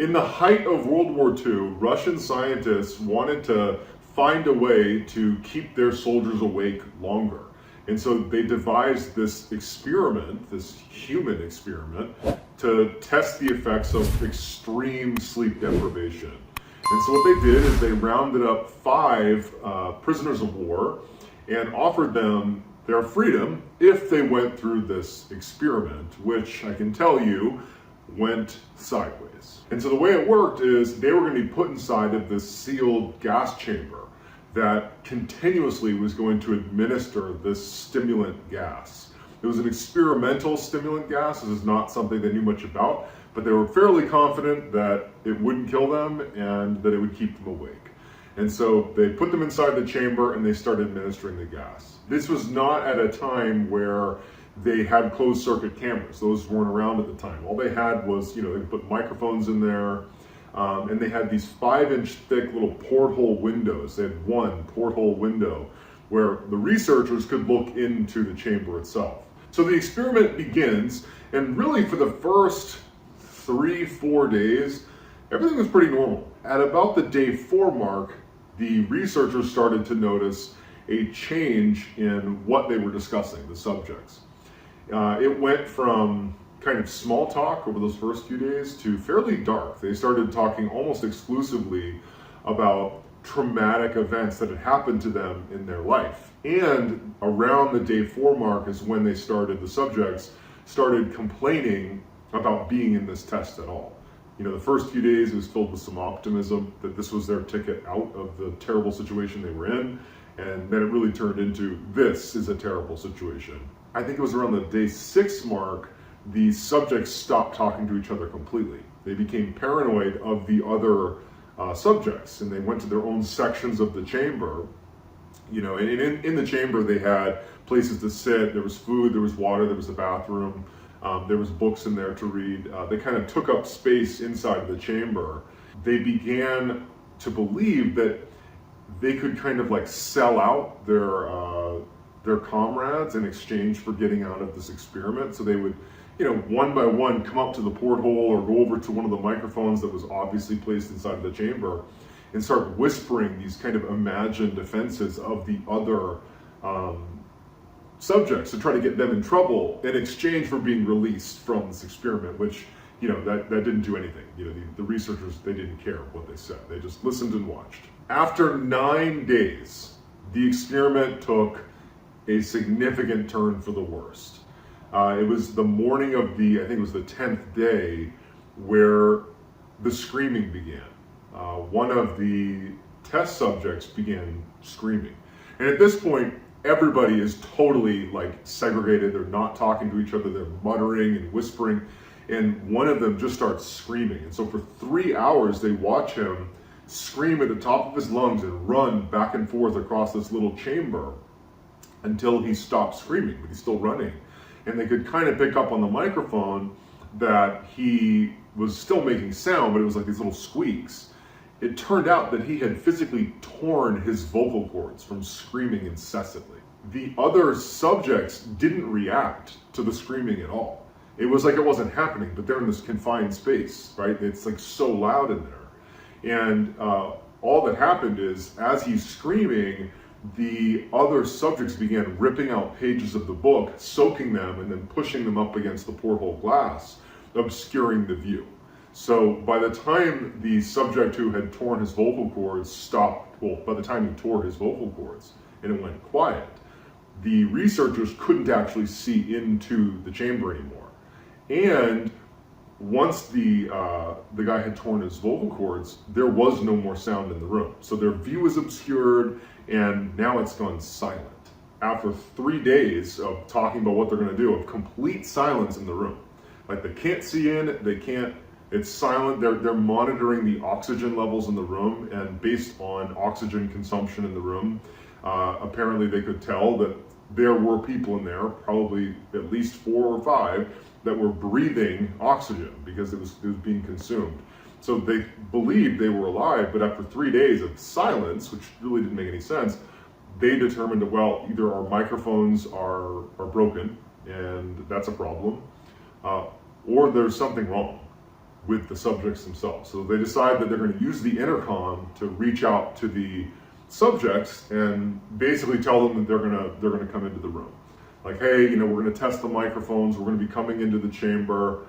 In the height of World War II, Russian scientists wanted to find a way to keep their soldiers awake longer. And so they devised this experiment, this human experiment, to test the effects of extreme sleep deprivation. And so what they did is they rounded up 5 prisoners of war and offered them their freedom if they went through this experiment, which I can tell you went sideways. And so the way it worked is they were going to be put inside of this sealed gas chamber that continuously was going to administer this stimulant gas. It was an experimental stimulant gas. This is not something they knew much about, but they were fairly confident that it wouldn't kill them and that it would keep them awake. And so they put them inside the chamber and they started administering the gas. This was not at a time where they had closed circuit cameras. Those weren't around at the time. All they had was, they put microphones in there, and they had these 5-inch thick little porthole windows. They had one porthole window where the researchers could look into the chamber itself. So the experiment begins, and really for the first 3-4 days, everything was pretty normal. At about the day 4 mark, the researchers started to notice a change in what they were discussing, the subjects. It went from kind of small talk over those first few days to fairly dark. They started talking almost exclusively about traumatic events that had happened to them in their life. And around the day 4 mark is when the subjects started complaining about being in this test at all. The first few days it was filled with some optimism that this was their ticket out of the terrible situation they were in, and then it really turned into, this is a terrible situation. I think it was around the day 6 mark, the subjects stopped talking to each other completely. They became paranoid of the other subjects, and they went to their own sections of the chamber. And in the chamber they had places to sit, there was food, there was water, there was a bathroom, there was books in there to read. They kind of took up space inside the chamber. They began to believe that they could kind of like sell out their comrades in exchange for getting out of this experiment. So they would, one by one come up to the porthole or go over to one of the microphones that was obviously placed inside of the chamber and start whispering these kind of imagined offenses of the other subjects to try to get them in trouble in exchange for being released from this experiment, which, that didn't do anything. The researchers, they didn't care what they said. They just listened and watched. After 9 days, the experiment took a significant turn for the worst. It was the morning of I think it was the 10th day, where the screaming began. One of the test subjects began screaming. And at this point, everybody is totally segregated. They're not talking to each other. They're muttering and whispering. And one of them just starts screaming. And so for 3 hours, they watch him scream at the top of his lungs and run back and forth across this little chamber until he stopped screaming, but he's still running. And they could kind of pick up on the microphone that he was still making sound, but it was like these little squeaks. It turned out that he had physically torn his vocal cords from screaming incessantly. The other subjects didn't react to the screaming at all. It was like it wasn't happening, but they're in this confined space, right? It's so loud in there. And all that happened is, as he's screaming, the other subjects began ripping out pages of the book, soaking them, and then pushing them up against the porthole glass, obscuring the view. So by the time the subject who had torn his vocal cords stopped, by the time he tore his vocal cords and it went quiet, the researchers couldn't actually see into the chamber anymore. And once the guy had torn his vocal cords, there was no more sound in the room. So their view was obscured, and now it's gone silent. After 3 days of talking about what they're going to do, of complete silence in the room. They can't see in, it's silent. They're monitoring the oxygen levels in the room, and based on oxygen consumption in the room, apparently they could tell that there were people in there, probably at least 4 or 5, that were breathing oxygen because it was being consumed. So they believed they were alive, but after 3 days of silence, which really didn't make any sense, they determined that, either our microphones are broken, and that's a problem, or there's something wrong. with the subjects themselves. So they decide that they're going to use the intercom to reach out to the subjects and basically tell them that they're going to come into the room. Like, hey, we're going to test the microphones. We're going to be coming into the chamber.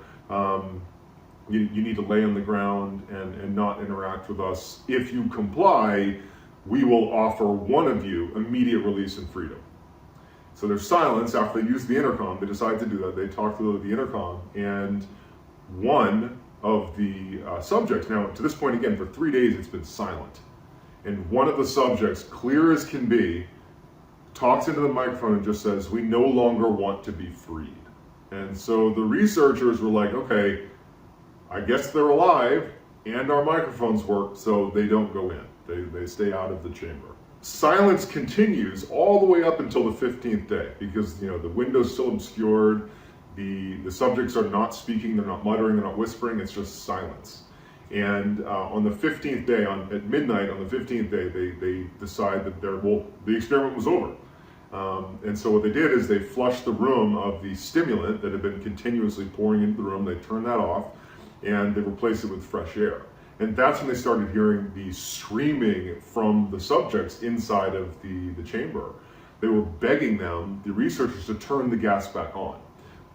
You need to lay on the ground and not interact with us. If you comply, we will offer one of you immediate release and freedom. So there's silence after they use the intercom. They decide to do that. They talk through the intercom, and one of the subjects, now to this point again, for 3 days it's been silent. And one of the subjects, clear as can be, talks into the microphone and just says, "We no longer want to be freed." And so the researchers were like, okay, I guess they're alive and our microphones work, so they don't go in. They stay out of the chamber. Silence continues all the way up until the 15th day because the window's still obscured. The subjects are not speaking, they're not muttering, they're not whispering, it's just silence. And on the 15th day, at midnight on the 15th day, they decide that the experiment was over. And so what they did is they flushed the room of the stimulant that had been continuously pouring into the room. They turned that off and they replaced it with fresh air. And that's when they started hearing the screaming from the subjects inside of the chamber. They were begging them, the researchers, to turn the gas back on,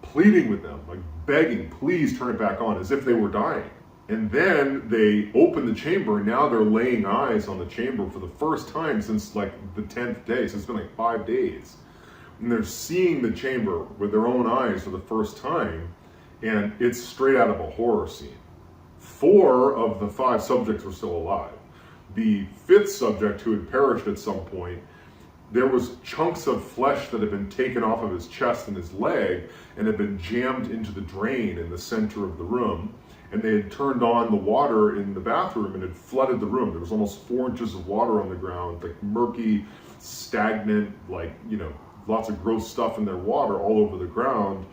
pleading with them, like begging, please turn it back on, as if they were dying. And then they open the chamber, and now they're laying eyes on the chamber for the first time since like the 10th day. So it's been like 5 days. And they're seeing the chamber with their own eyes for the first time, and it's straight out of a horror scene. 4 of the 5 subjects were still alive. The 5th subject, who had perished at some point, there was chunks of flesh that had been taken off of his chest and his leg and had been jammed into the drain in the center of the room. And they had turned on the water in the bathroom and had flooded the room. There was almost 4 inches of water on the ground, like murky, stagnant, lots of gross stuff in their water all over the ground.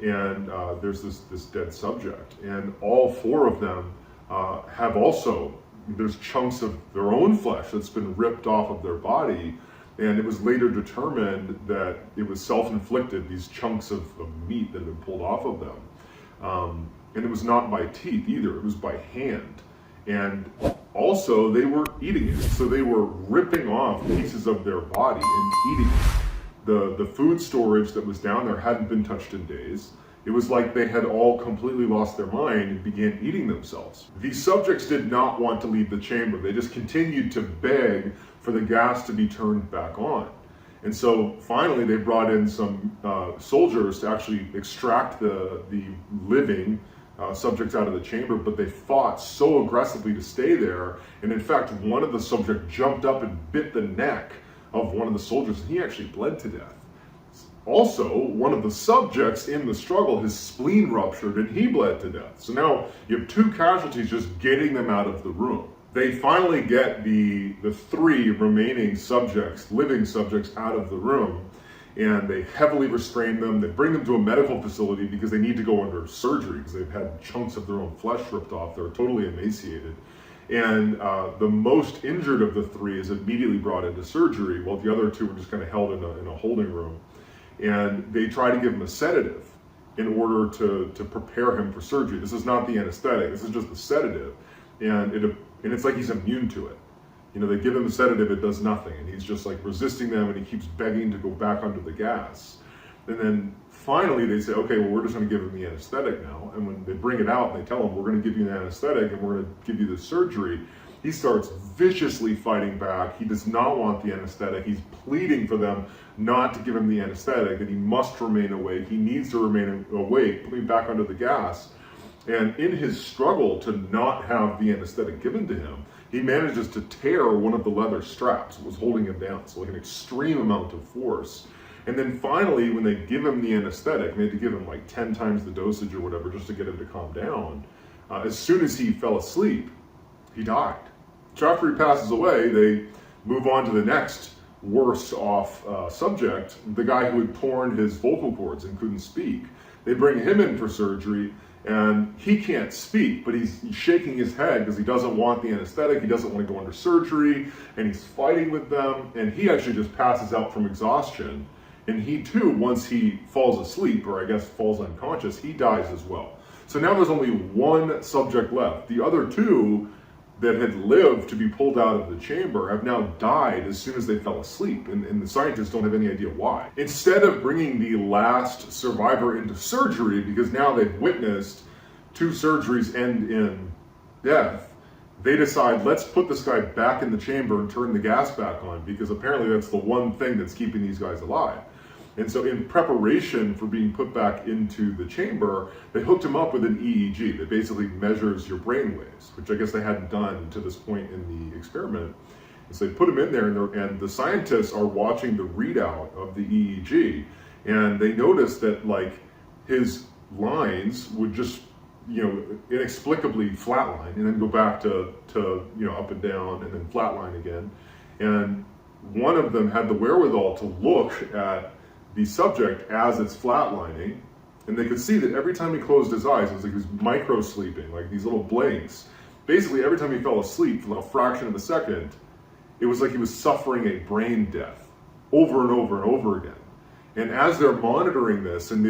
And there's this dead subject. And all 4 of them have also, there's chunks of their own flesh that's been ripped off of their body. And it was later determined that it was self-inflicted, these chunks of meat that had been pulled off of them. And it was not by teeth either, it was by hand. And also they were eating it. So they were ripping off pieces of their body and eating it. The food storage that was down there hadn't been touched in days. It was like they had all completely lost their mind and began eating themselves. These subjects did not want to leave the chamber. They just continued to beg for the gas to be turned back on. And so finally they brought in some soldiers to actually extract the living subjects out of the chamber, but they fought so aggressively to stay there. And in fact, one of the subjects jumped up and bit the neck of one of the soldiers, and he actually bled to death. Also, one of the subjects in the struggle, his spleen ruptured and he bled to death. So now you have 2 casualties just getting them out of the room. They finally get the 3 remaining subjects, living subjects, out of the room, and they heavily restrain them. They bring them to a medical facility because they need to go under surgery because they've had chunks of their own flesh ripped off. They're totally emaciated. And the most injured of the 3 is immediately brought into surgery, while the other 2 are just kind of held in a holding room. And they try to give him a sedative in order to prepare him for surgery. This is not the anesthetic, this is just the sedative. And it's like he's immune to it. They give him a sedative, it does nothing. And he's just like resisting them, and he keeps begging to go back under the gas. And then finally they say, okay, well, we're just gonna give him the anesthetic now. And when they bring it out and they tell him, we're gonna give you an anesthetic and we're gonna give you the surgery, he starts viciously fighting back. He does not want the anesthetic. He's pleading for them not to give him the anesthetic, and he must remain awake. He needs to remain awake, putting back under the gas. And in his struggle to not have the anesthetic given to him, he manages to tear one of the leather straps that was holding him down, so like an extreme amount of force. And then finally, when they give him the anesthetic, they had to give him like 10 times the dosage or whatever just to get him to calm down. As soon as he fell asleep, he died. So after he passes away, they move on to the next worse off subject, the guy who had torn his vocal cords and couldn't speak. They bring him in for surgery, and he can't speak, but he's shaking his head because he doesn't want the anesthetic, he doesn't want to go under surgery, and he's fighting with them, and he actually just passes out from exhaustion. And he too, once he falls asleep, or I guess falls unconscious, he dies as well. So now there's only one subject left. The other two that had lived to be pulled out of the chamber have now died as soon as they fell asleep, and the scientists don't have any idea why. Instead of bringing the last survivor into surgery, because now they've witnessed 2 surgeries end in death, they decide, let's put this guy back in the chamber and turn the gas back on, because apparently that's the one thing that's keeping these guys alive. And so in preparation for being put back into the chamber, they hooked him up with an EEG that basically measures your brain waves, which I guess they hadn't done to this point in the experiment. And so they put him in there, and the scientists are watching the readout of the EEG, and they noticed that like his lines would just, inexplicably flatline and then go back to up and down and then flatline again. And one of them had the wherewithal to look at the subject as it's flatlining, and they could see that every time he closed his eyes, it was like he was micro sleeping, like these little blinks. Basically, every time he fell asleep for a fraction of a second, it was like he was suffering a brain death over and over and over again. And as they're monitoring this, and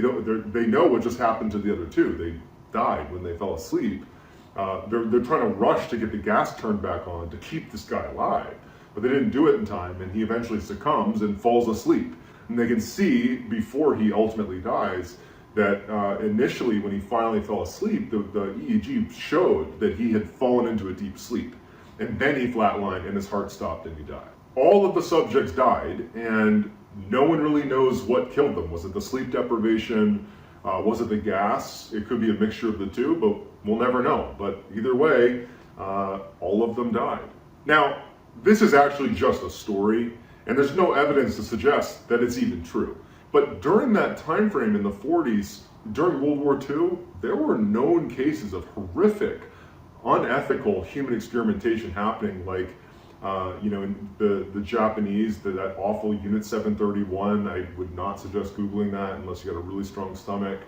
they know what just happened to the other 2, they died when they fell asleep. They're trying to rush to get the gas turned back on to keep this guy alive, but they didn't do it in time, and he eventually succumbs and falls asleep. And they can see before he ultimately dies that initially when he finally fell asleep, the EEG showed that he had fallen into a deep sleep. And then he flatlined and his heart stopped and he died. All of the subjects died, and no one really knows what killed them. Was it the sleep deprivation? Was it the gas? It could be a mixture of the 2, but we'll never know. But either way, all of them died. Now, this is actually just a story, and there's no evidence to suggest that it's even true. But during that time frame in the 40s, during World War II, there were known cases of horrific, unethical human experimentation happening, like in the Japanese, that awful Unit 731. I would not suggest Googling that unless you got a really strong stomach.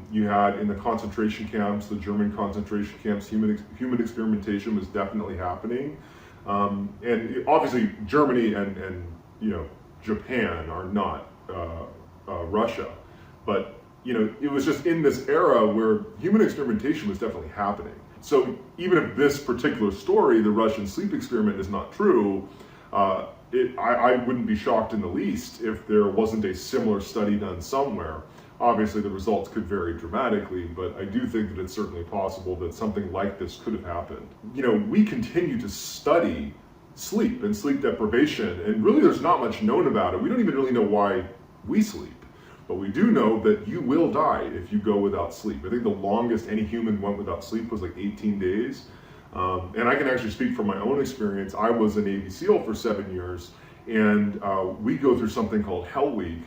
You had in the concentration camps, the German concentration camps, human experimentation was definitely happening. And obviously Germany and Japan are not Russia, but it was just in this era where human experimentation was definitely happening. So even if this particular story, the Russian sleep experiment, is not true, I wouldn't be shocked in the least if there wasn't a similar study done somewhere. Obviously the results could vary dramatically, but I do think that it's certainly possible that something like this could have happened. We continue to study sleep and sleep deprivation, and really there's not much known about it. We don't even really know why we sleep, but we do know that you will die if you go without sleep. I think the longest any human went without sleep was like 18 days. And I can actually speak from my own experience. I was a Navy SEAL for 7 years, and we go through something called Hell Week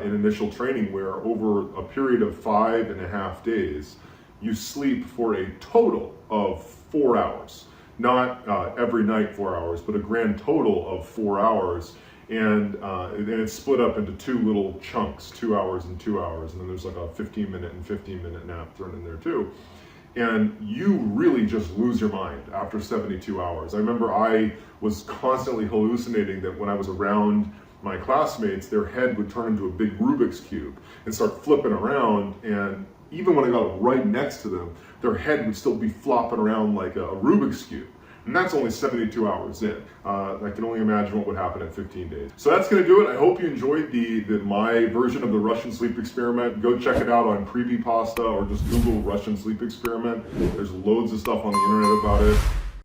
in initial training, where over a period of 5.5 days, you sleep for a total of 4 hours. Not every night 4 hours, but a grand total of 4 hours. And it's split up into 2 little chunks, 2 hours and 2 hours, and then there's like a 15-minute and 15-minute nap thrown in there too. And you really just lose your mind after 72 hours. I remember I was constantly hallucinating that when I was around my classmates, their head would turn into a big Rubik's Cube and start flipping around, and even when I got right next to them, their head would still be flopping around like a Rubik's Cube. And that's only 72 hours in. I can only imagine what would happen at 15 days. So that's gonna do it. I hope you enjoyed my version of the Russian sleep experiment. Go check it out on Creepypasta or just Google Russian sleep experiment. There's loads of stuff on the internet about it.